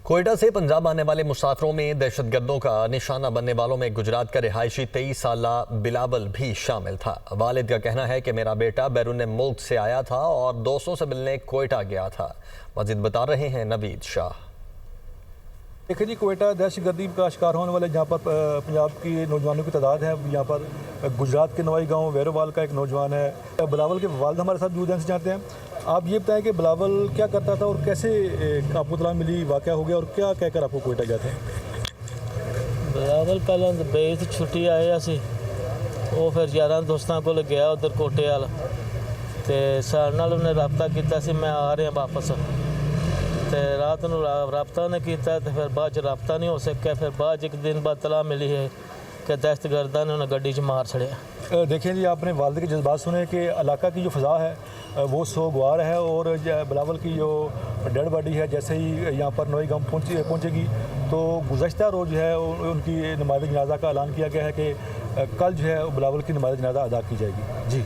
कोयटा से पंजाब आने वाले मुसाफिरों में दहशतगर्दों का निशाना बनने वालों में गुजरात का रिहायशी 23 साला बिलावल भी शामिल था। वालिद का कहना है कि मेरा बेटा बैरून मुल्क से आया था और दोस्तों से मिलने कोयटा गया था। मजीद बता रहे हैं नवीद शाह। देखिए जी, कोयटा दहशतगर्दी का शिकार होने वाले जहाँ पर पंजाब की नौजवानों की तादाद है। यहाँ पर गुजरात के नवाई गांव वेरोवाल का एक नौजवान है। बिलावल के वालिद हमारे साथ मौजूद हैं, जानते हैं। आप ये बताएं कि बिलावल क्या करता था और कैसे आपको इत्तला मिली, वाक़या हो गया और क्या कहकर आपको कोयटा गया था? बिलावल पहले दुबई से छुट्टी आया सी, वो फिर यार दोस्तों को गया उधर कोटे वाल, तो सारे नाल उन्हें रबता किया सी मैं आ रहा वापस, तो रात को रबता उन्हें किया, तो फिर बाद रबता नहीं हो सका। फिर बाद एक दिन बाद तला मिली है कि दहशतगर्दा ने उन्हें गड्डी च मार छड़िया। देखिए जी, आपने वालिद के जज्बात सुने कि इलाका की जो फ़ज़ा है वो सोगवार है और बिलावल की जो डेड बॉडी है जैसे ही यहाँ पर नवाई गांव पहुँचेगी तो गुज़श्ता रोज़ जो है उनकी नमाज़ जनाजा का ऐलान किया गया है कि कल जो है बिलावल की नमाज़ जनाजा अदा की जाएगी। जी।